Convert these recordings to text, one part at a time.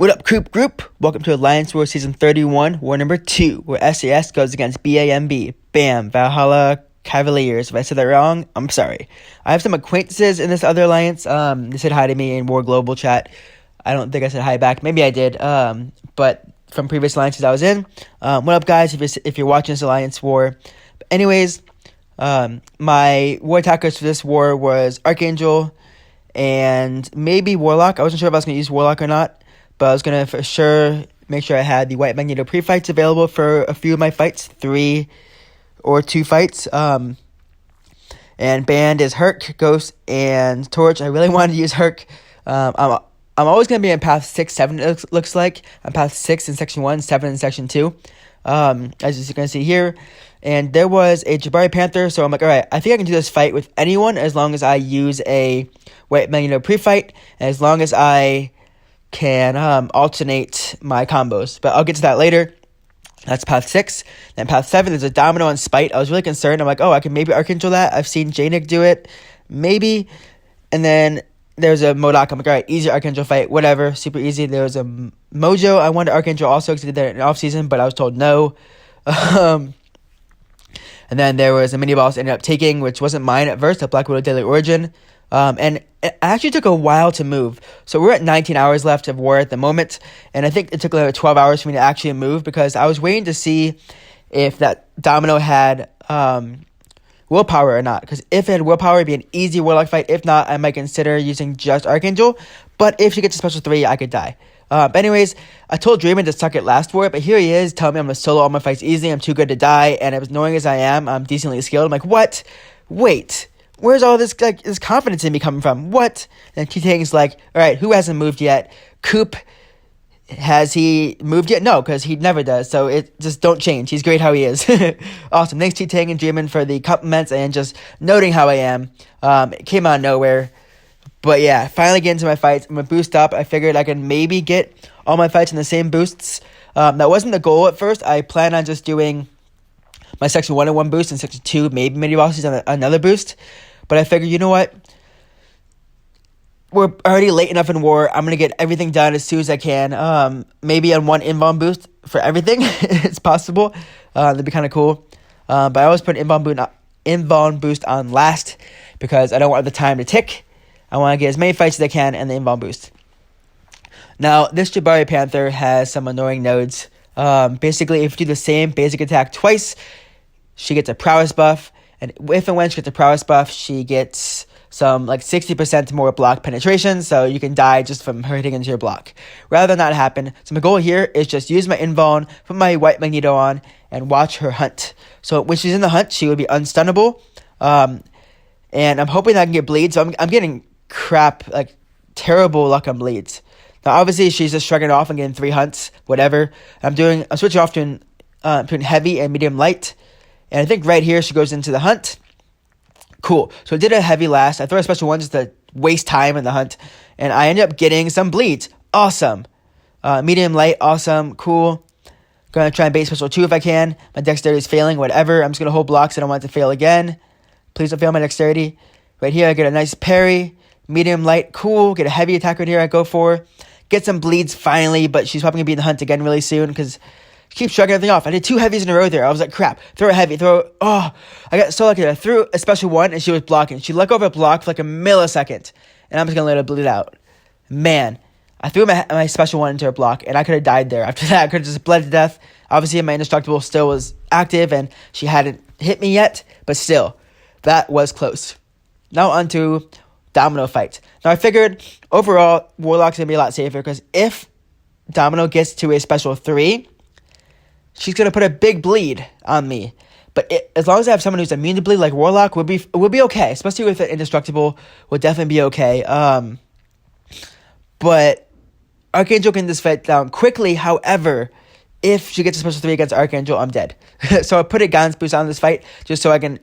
What up, group? Welcome to Alliance War Season 31, War Number 2, where SAS goes against BAMb, BAMb, Valhalla Cavaliers. If I said that wrong, I'm sorry. I have some acquaintances in this other alliance. They said hi to me in War Global chat. I don't think I said hi back. Maybe I did, but from previous alliances I was in. What up, guys, if you're watching this Alliance War. But anyways, my war attackers for this war was Archangel and maybe Warlock. I wasn't sure if I was going to use Warlock or not. But I was going to for sure make sure I had the white Magneto pre-fights available for a few of my fights, 3 or 2 fights. And banned is Herc, Ghost, and Torch. I really wanted to use Herc. I'm always going to be in path 6, 7, it looks like. I'm path 6 in section 1, 7 in section 2. As you can see here. And there was a Jabari Panther, so I'm like, alright, I think I can do this fight with anyone as long as I use a white Magneto pre-fight, and as long as I can alternate my combos, but I'll get to that later. That's path 6. Then path 7 is a Domino and Spite. I was really concerned. I'm like, oh, I can maybe Archangel that. I've seen jnik do it, maybe. And then there's a Modok. I'm like, all right, easy Archangel fight, whatever, super easy. There was a Mojo. I wanted Archangel also because I did that in off season, but I was told no. And then there was a mini boss I ended up taking, which wasn't mine at first, a Black Widow Daily Origin. And it actually took a while to move. So we're at 19 hours left of war at the moment. And I think it took like 12 hours for me to actually move because I was waiting to see if that Domino had WillPower or not. Because if it had WillPower, it'd be an easy Warlock fight. If not, I might consider using just Archangel. But if she gets a special 3, I could die. But anyways, I told Draymond to suck it last war, but here he is telling me I'm going to solo all my fights easy. I'm too good to die. And as knowing as I am, I'm decently skilled. I'm like, what? Wait. Where's all this this confidence in me coming from? What? And T-Tang's like, all right, who hasn't moved yet? Coop, has he moved yet? No, because he never does. So it just don't change. He's great how he is. Awesome. Thanks, T-Tang and Dreamin' for the compliments and just noting how I am. It came out of nowhere. But yeah, finally get into my fights. I'm going to boost up. I figured I could maybe get all my fights in the same boosts. That wasn't the goal at first. I planned on just doing my section 1 and 1 boost and section 2, maybe mini bosses on another boost. But I figured, you know what? We're already late enough in war. I'm going to get everything done as soon as I can. Maybe on 1 invuln boost for everything. It's possible. That'd be kind of cool. But I always put invuln boost on last because I don't want the time to tick. I want to get as many fights as I can and the invuln boost. Now, this Jabari Panther has some annoying nodes. Basically, if you do the same basic attack twice, she gets a prowess buff. And if and when she gets a prowess buff, she gets some like 60% more block penetration, so you can die just from her hitting into your block. Rather than that happen, so my goal here is just use my invuln, put my white Magneto on, and watch her hunt. So when she's in the hunt, she would be unstunnable. And I'm hoping that I can get bleeds. So I'm getting crap, like terrible luck on bleeds. Now obviously she's just shrugging it off and getting 3 hunts, whatever. I'm switching off to between heavy and medium light. And I think right here she goes into the hunt. Cool. So I did a heavy last. I threw a special 1 just to waste time in the hunt. And I ended up getting some bleeds. Awesome. Medium light. Awesome. Cool. Going to try and bait special 2 if I can. My dexterity is failing. Whatever. I'm just going to hold blocks. I don't want it to fail again. Please don't fail my dexterity. Right here I get a nice parry. Medium light. Cool. Get a heavy attack right here I go for. Get some bleeds finally. But she's probably going to be in the hunt again really soon because keep shrugging everything off. I did 2 heavies in a row there. I was like, crap. Throw a heavy. I got so lucky. I threw a special 1 and she was blocking. She let go of a block for like a millisecond. And I'm just going to let her bleed out. Man, I threw my special 1 into her block and I could have died there. After that, I could have just bled to death. Obviously, my indestructible still was active and she hadn't hit me yet. But still, that was close. Now onto Domino fight. Now I figured overall, Warlock's going to be a lot safer because if Domino gets to a special 3, she's going to put a big bleed on me. But as long as I have someone who's immune to bleed, like Warlock, would be okay. Especially with it indestructible, would definitely be okay. But Archangel can just fight down quickly. However, if she gets a special 3 against Archangel, I'm dead. So I put a Gans boost on this fight just so I can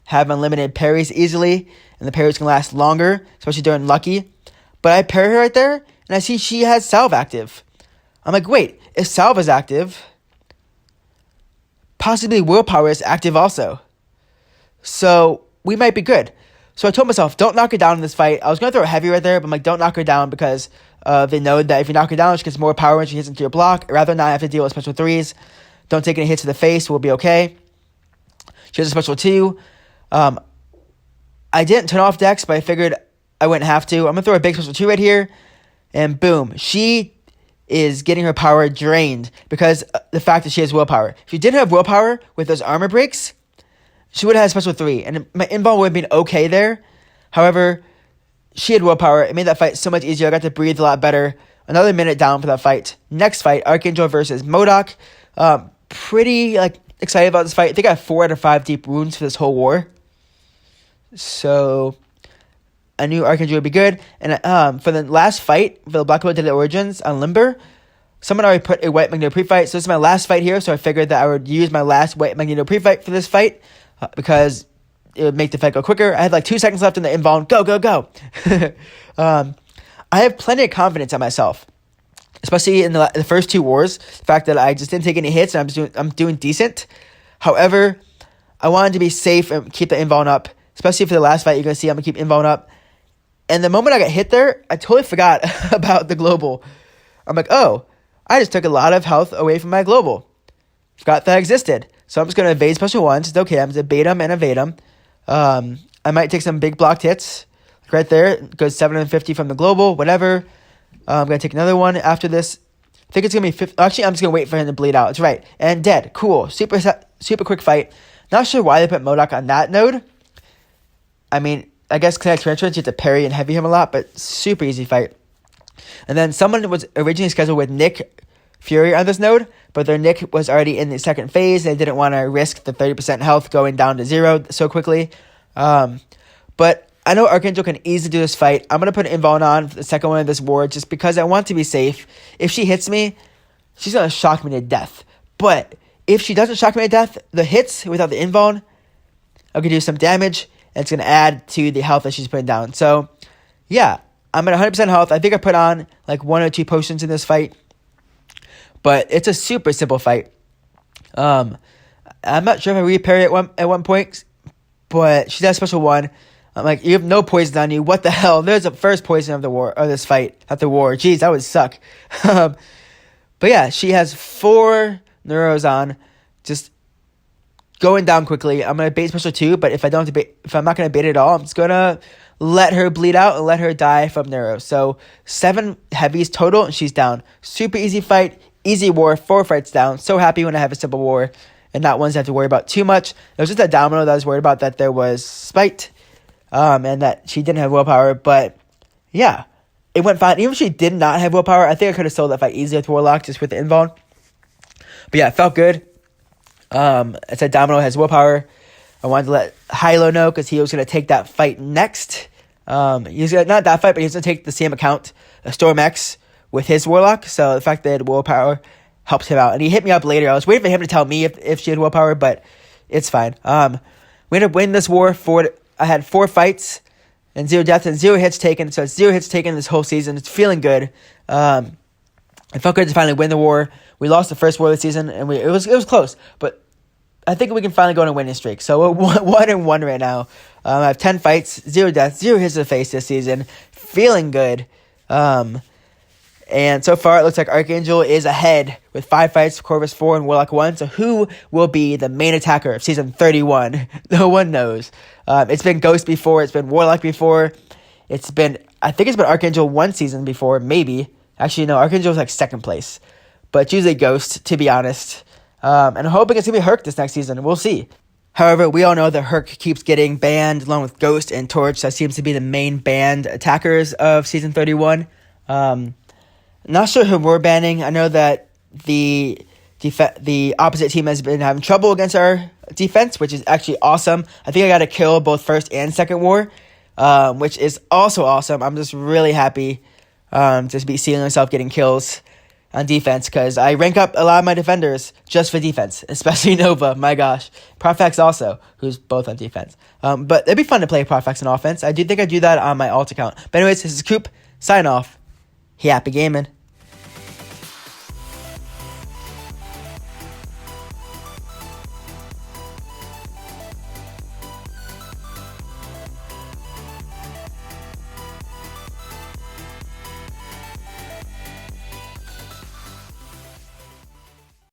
have unlimited parries easily. And the parries can last longer, especially during Lucky. But I parry her right there, and I see she has Salve active. I'm like, wait, if Salve is active, possibly WillPower is active also. So we might be good. So I told myself, don't knock her down in this fight. I was going to throw a heavy right there, but I'm like, don't knock her down because they know that if you knock her down, she gets more power when she hits into your block. I'd rather not have to deal with special 3s. Don't take any hits to the face. We'll be okay. She has a special 2. I didn't turn off Dex, but I figured I wouldn't have to. I'm going to throw a big special 2 right here. And boom. She is getting her power drained because the fact that she has willpower. If she didn't have willpower with those armor breaks, she would have had a special 3. And my invuln would have been okay there. However, she had willpower. It made that fight so much easier. I got to breathe a lot better. Another minute down for that fight. Next fight, Archangel versus Modok. Pretty excited about this fight. I think I have 4 out of 5 deep wounds for this whole war. So I knew Archangel would be good. And for the last fight, for the Black Belt did the Origins on Limber, someone already put a White Magneto pre-fight. So this is my last fight here. So I figured that I would use my last White Magneto pre-fight for this fight because it would make the fight go quicker. I had 2 seconds left in the invuln. Go, go, go. I have plenty of confidence in myself, especially in the first 2 wars. The fact that I just didn't take any hits and I'm doing decent. However, I wanted to be safe and keep the invuln up, especially for the last fight. You're going to see I'm going to keep invuln up. And the moment I got hit there, I totally forgot about the global. I'm like, oh, I just took a lot of health away from my global. Forgot that existed. So I'm just going to evade special 1s. It's okay. I'm going to bait them and evade them. I might take some big blocked hits. Right there. It goes 750 from the global, whatever. I'm going to take another one after this. I think it's going to be 50. Actually, I'm just going to wait for him to bleed out. That's right. And dead. Cool. Super quick fight. Not sure why they put Modok on that node. I mean, I guess kinetic transference, you have to parry and heavy him a lot, but super easy fight. And then someone was originally scheduled with Nick Fury on this node, but their Nick was already in the second phase. They didn't want to risk the 30% health going down to 0 so quickly. But I know Archangel can easily do this fight. I'm going to put an invuln on for the second one of this war just because I want to be safe. If she hits me, she's going to shock me to death. But if she doesn't shock me to death, the hits without the invuln, I could do some damage, and it's going to add to the health that she's putting down. So, yeah, I'm at 100% health. I think I put on 1 or 2 potions in this fight. But it's a super simple fight. I'm not sure if I re-parry at one point, but she does special 1. I'm like, you have no poison on you. What the hell? There's the first poison of the war, or this fight, not the war. Jeez, that would suck. But yeah, she has 4 neuros on, just going down quickly. I'm gonna bait special 2, but if I'm not gonna bait it at all, I'm just gonna let her bleed out and let her die from neuro. So 7 heavies total, and she's down. Super easy fight, easy war, 4 fights down. So happy when I have a simple war, and not ones I have to worry about too much. It was just that Domino that I was worried about, that there was spite. And that she didn't have willpower, but yeah, it went fine. Even if she did not have willpower, I think I could have sold that fight easily with Warlock, just with the invuln. But yeah, it felt good. I said Domino has willpower. I wanted to let Hylo know because he was going to take that fight next. He's gonna, not that fight, but he's going to take the same account, Storm X, with his Warlock. So the fact that he had willpower helps him out. And he hit me up later. I was waiting for him to tell me if she had willpower, but it's fine. We ended up winning this war I had 4 fights and 0 deaths and 0 hits taken. So it's 0 hits taken this whole season. It's feeling good. It felt good to finally win the war. We lost the first war of the season, and it was close. But I think we can finally go on a winning streak. So we're 1-1 right now. I have 10 fights, 0 deaths, 0 hits to the face this season. Feeling good. And so far, it looks like Archangel is ahead with 5 fights, Corvus 4, and Warlock 1. So who will be the main attacker of Season 31? No one knows. It's been Ghost before. It's been Warlock before. I think it's been Archangel 1 season before, maybe. Actually, no, Archangel was 2nd place. But it's usually Ghost, to be honest. And I'm hoping it's going to be Herc this next season. We'll see. However, we all know that Herc keeps getting banned along with Ghost and Torch. That seems to be the main banned attackers of Season 31. Not sure who we're banning. I know that the opposite team has been having trouble against our defense, which is actually awesome. I think I got a kill both first and second war, which is also awesome. I'm just really happy to be seeing myself getting kills on defense because I rank up a lot of my defenders just for defense, especially Nova. My gosh. Profex also, who's both on defense. But it'd be fun to play Profex on offense. I do think I do that on my alt account. But anyways, this is Coop. Sign off. Happy gaming.